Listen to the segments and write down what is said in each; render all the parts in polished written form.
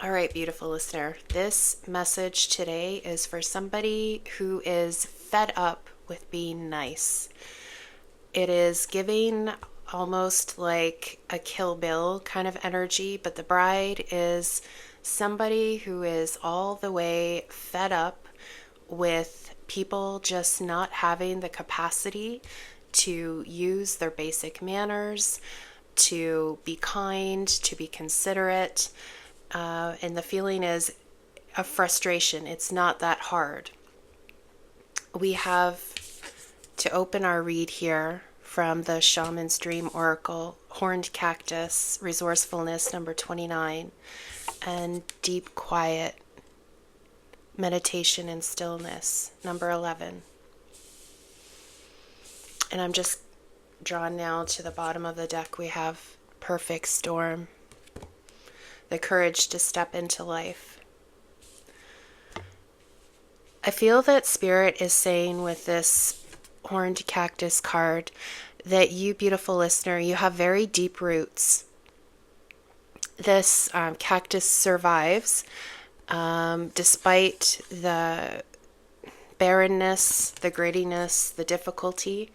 All right, beautiful listener. This message today is for somebody who is fed up with being nice. It is giving almost like a Kill Bill kind of energy, but the bride is somebody who is all the way fed up with people just not having the capacity to use their basic manners, to be kind, to be considerate. And the feeling is a frustration. It's not that hard. We have to open our read here from the Shaman's Dream Oracle, Horned Cactus, Resourcefulness number 29, and Deep Quiet, Meditation and Stillness number 11. And I'm just drawn now to the bottom of the deck. We have Perfect Storm, the courage to step into life. I feel that Spirit is saying with this Horned Cactus card that you, beautiful listener, you have very deep roots. This cactus survives despite the barrenness, the grittiness, the difficulty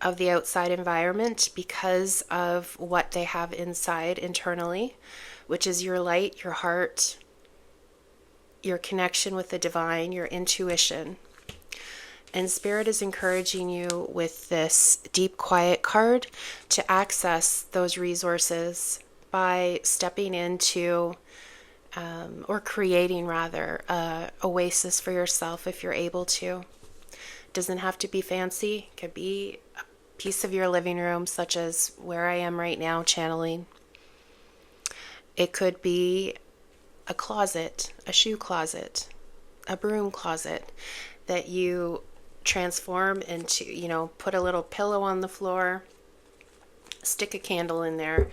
of the outside environment because of what they have inside internally, which is your light, your heart, your connection with the divine, your intuition. And Spirit is encouraging you with this Deep Quiet card to access those resources by stepping into or creating rather a oasis for yourself if you're able to. It doesn't have to be fancy. It could be a piece of your living room, such as where I am right now channeling. It could be a closet, a shoe closet, a broom closet that you transform into, put a little pillow on the floor, stick a candle in there,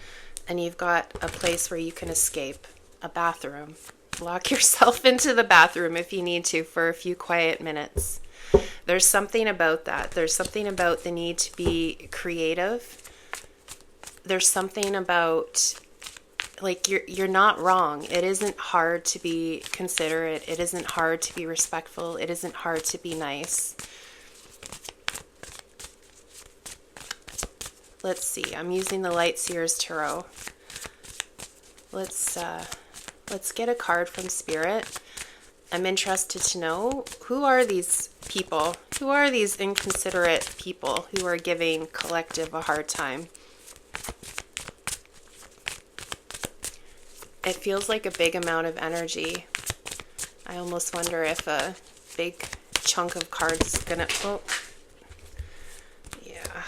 and you've got a place where you can escape, a bathroom. Lock yourself into the bathroom if you need to for a few quiet minutes. There's something about that. There's something about the need to be creative. There's something about, like, you're not wrong. It isn't hard to be considerate. It isn't hard to be respectful. It isn't hard to be nice. Let's see. I'm using the Light Seers Tarot. Let's get a card from Spirit. I'm interested to know, who are these people? Who are these inconsiderate people who are giving collective a hard time? It feels like a big amount of energy. I almost wonder if a big chunk of cards is gonna... Oh. Yeah.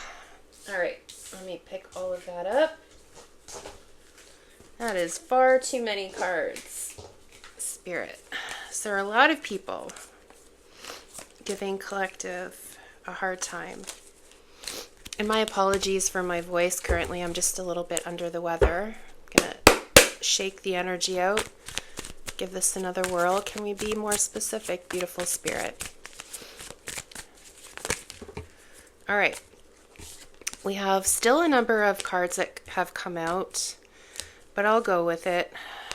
Alright, let me pick all of that up. That is far too many cards. Spirit. So there are a lot of people giving collective a hard time. And my apologies for my voice currently. I'm just a little bit under the weather. I'm going to shake the energy out. Give this another whirl. Can we be more specific, beautiful Spirit? All right. We have still a number of cards that have come out, but I'll go with it.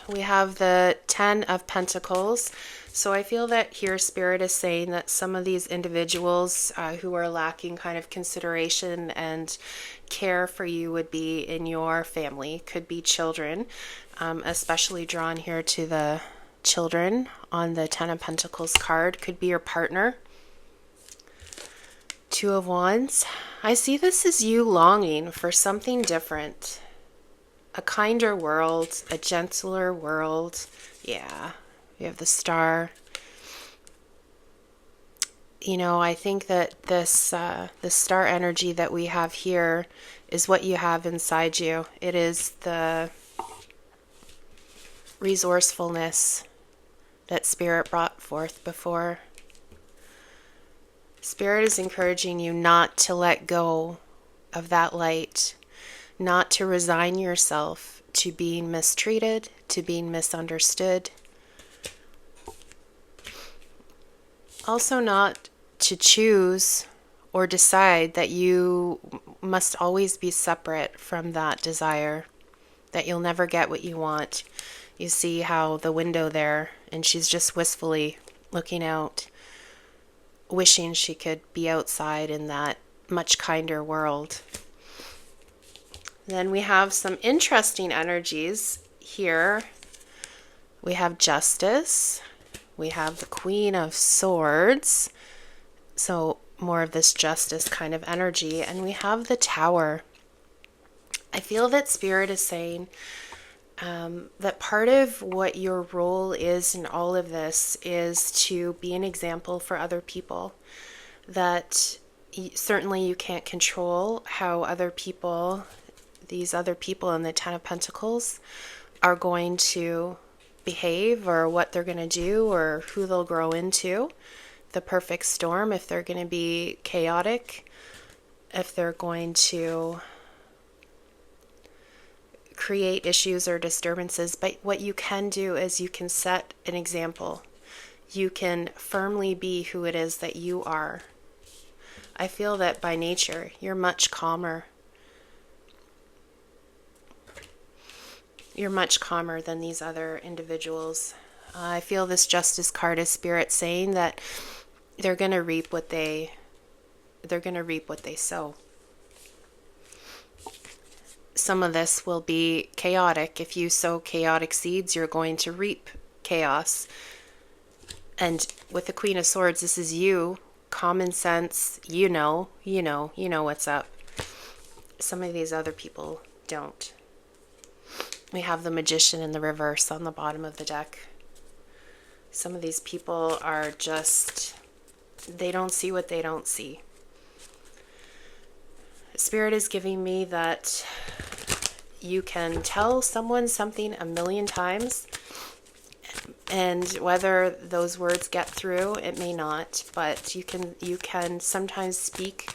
We have the 10 of Pentacles. So I feel that here Spirit is saying that some of these individuals who are lacking kind of consideration and care for you would be in your family, could be children, especially drawn here to the children on the 10 of Pentacles card, could be your partner. 2 of Wands. I see this as you longing for something different. A kinder world, a gentler world. Yeah, we have the Star. I think that this star energy that we have here is what you have inside you. It is the resourcefulness that Spirit brought forth before. Spirit is encouraging you not to let go of that light, not to resign yourself to being mistreated, to being misunderstood. Also not to choose or decide that you must always be separate from that desire, that you'll never get what you want. You see how the window there, and she's just wistfully looking out, wishing she could be outside in that much kinder world. Then we have some interesting energies here. We have Justice. We have the Queen of Swords. So more of this justice kind of energy. And we have the Tower. I feel that Spirit is saying that part of what your role is in all of this is to be an example for other people. That certainly you can't control how other people, these other people in the Ten of Pentacles, are going to behave or what they're going to do or who they'll grow into. The perfect storm, if they're going to be chaotic, if they're going to create issues or disturbances. But what you can do is you can set an example. You can firmly be who it is that you are. I feel that by nature, you're much calmer. You're much calmer than these other individuals. I feel this Justice card is Spirit saying that they're going to reap what they sow. Some of this will be chaotic. If you sow chaotic seeds, you're going to reap chaos. And with the Queen of Swords, this is you, common sense, you know what's up. Some of these other people don't. We have the Magician in the reverse on the bottom of the deck. Some of these people are just, they don't see what they don't see. Spirit is giving me that you can tell someone something 1,000,000 times, and whether those words get through, it may not, but you can sometimes speak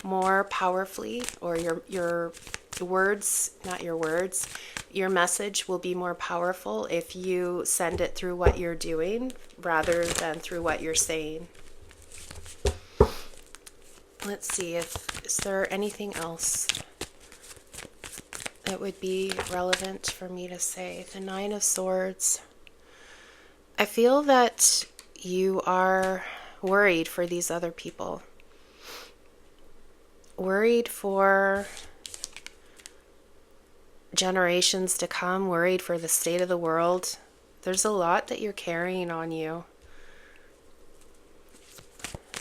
more powerfully, or your words, not your words, your message will be more powerful if you send it through what you're doing rather than through what you're saying. Let's see, is there anything else that would be relevant for me to say? The Nine of Swords. I feel that you are worried for these other people. Worried for generations to come, worried for the state of the world. There's a lot that you're carrying on you.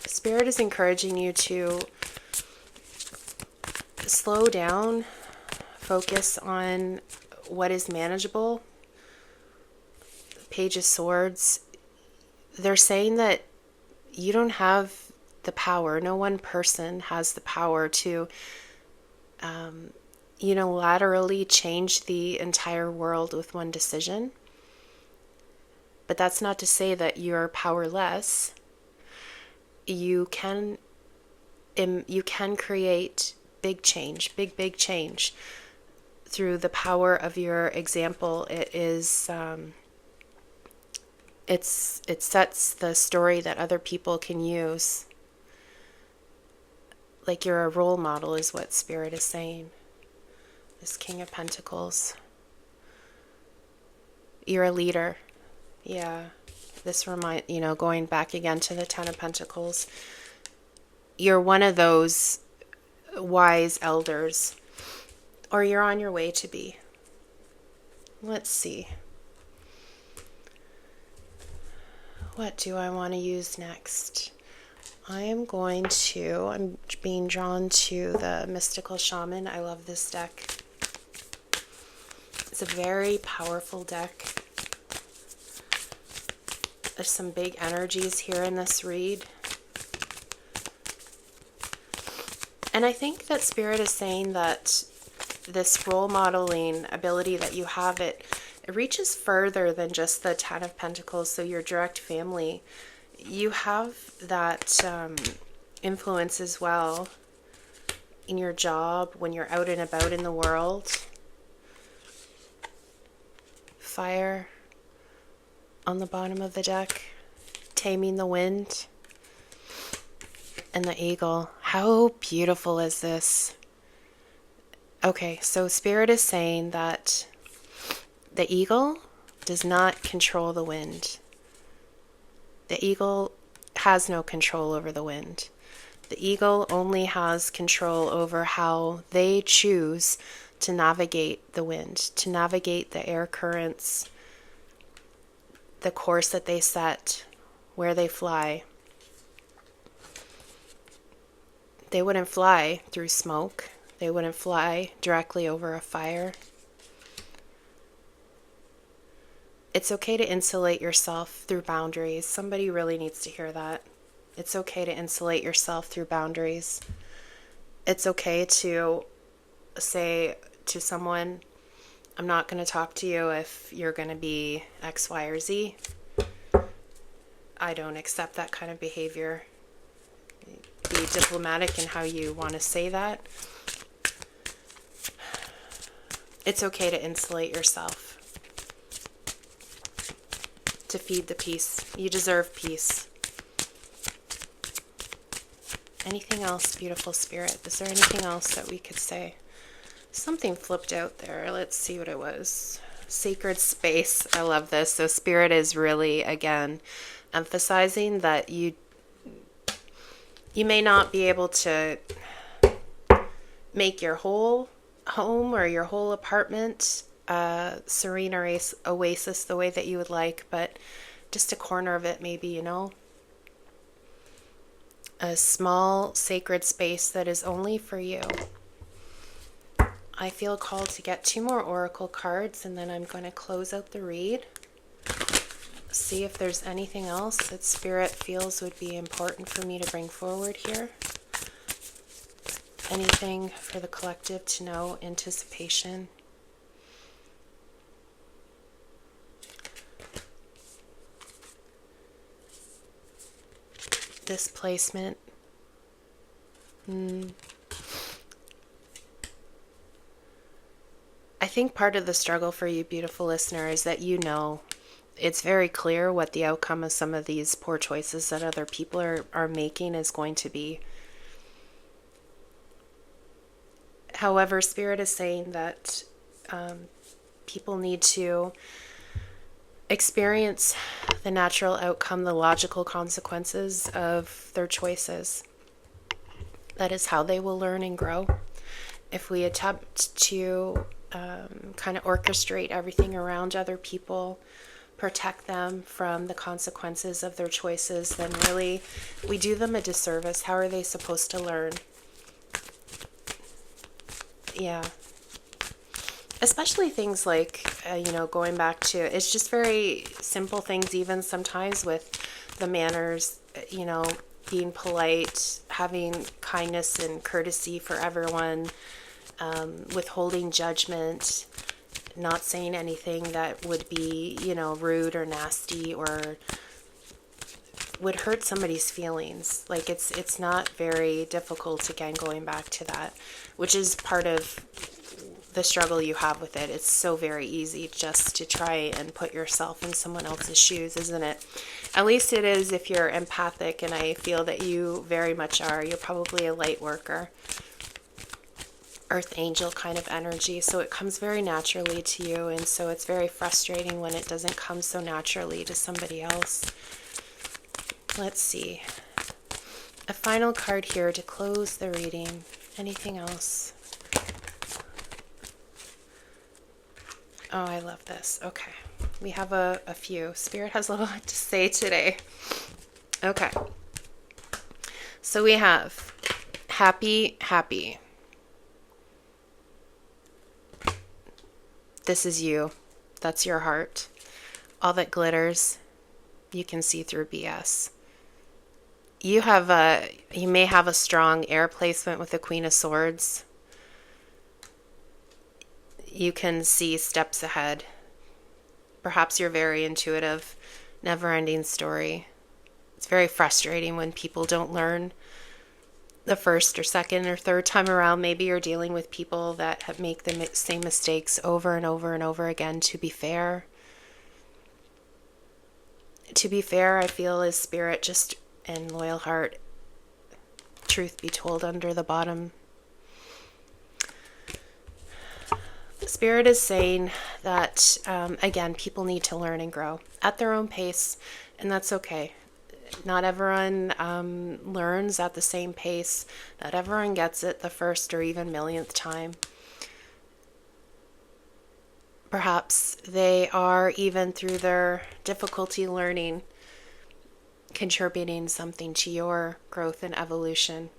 Spirit is encouraging you to slow down, focus on what is manageable. Page of Swords, they're saying that you don't have the power, no one person has the power to unilaterally change the entire world with one decision. But that's not to say that you're powerless. You can create big change, big change through the power of your example. It is it sets the story that other people can use. Like you're a role model is what Spirit is saying. This King of Pentacles. You're a leader. Yeah. This going back again to the Ten of Pentacles. You're one of those wise elders. Or you're on your way to be. Let's see. What do I want to use next? I'm being drawn to the Mystical Shaman. I love this deck. It's a very powerful deck. There's some big energies here in this read. And I think that Spirit is saying that this role modeling ability that you have, it reaches further than just the Ten of Pentacles, so your direct family. You have that influence as well in your job, when you're out and about in the world. Fire on the bottom of the deck, taming the wind, and the eagle. How beautiful is this? Okay, so Spirit is saying that the eagle does not control the wind. The eagle has no control over the wind. The eagle only has control over how they choose to navigate the wind, to navigate the air currents, the course that they set, where they fly. They wouldn't fly through smoke. They wouldn't fly directly over a fire. It's okay to insulate yourself through boundaries. Somebody really needs to hear that. It's okay to insulate yourself through boundaries. It's okay to say to someone, I'm not going to talk to you if you're going to be X, Y, or Z. I don't accept that kind of behavior. Be diplomatic in how you want to say that. It's okay to insulate yourself. To feed the peace. You deserve peace. Anything else, beautiful spirit? Is there anything else that we could say? Something flipped out there. Let's see what it was. Sacred space. I love this. So spirit is really, again, emphasizing that you may not be able to make your whole home or your whole apartment serene oasis the way that you would like, but just a corner of it maybe, you know. A small sacred space that is only for you. I feel called to get 2 more oracle cards, and then I'm going to close out the read. See if there's anything else that spirit feels would be important for me to bring forward here. Anything for the collective to know, anticipation. Displacement. I think part of the struggle for you, beautiful listener, is that you know it's very clear what the outcome of some of these poor choices that other people are making is going to be. However, Spirit is saying that people need to experience the natural outcome, the logical consequences of their choices. That is how they will learn and grow. If we attempt to kind of orchestrate everything around other people, protect them from the consequences of their choices, then really we do them a disservice. How are they supposed to learn? Yeah. Especially things like, going back to, it's just very simple things, even sometimes with the manners, being polite, having kindness and courtesy for everyone, withholding judgment, not saying anything that would be, rude or nasty or would hurt somebody's feelings. Like it's not very difficult, again, going back to that, which is part of the struggle you have with it. It's so very easy just to try and put yourself in someone else's shoes, isn't it? At least it is if you're empathic, and I feel that you very much are. You're probably a light worker, earth angel kind of energy, so it comes very naturally to you, and so it's very frustrating when it doesn't come so naturally to somebody else. Let's see. A final card here to close the reading. Anything else? Oh, I love this. Okay. We have a few. Spirit has a lot to say today. Okay. So we have happy, happy. This is you. That's your heart. All that glitters, you can see through BS. You may have a strong air placement with the Queen of Swords. You can see steps ahead. Perhaps you're very intuitive. Never-ending story. It's very frustrating when people don't learn the first or second or third time around. Maybe you're dealing with people that have make the same mistakes over and over and over again. To be fair, I feel is spirit just and loyal heart. Truth be told, under the bottom. Spirit is saying that, again, people need to learn and grow at their own pace, and that's okay. Not everyone learns at the same pace. Not everyone gets it the first or even millionth time. Perhaps they are, even through their difficulty learning, contributing something to your growth and evolution.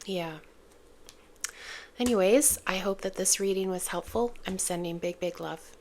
Yeah. Anyways, I hope that this reading was helpful. I'm sending big, big love.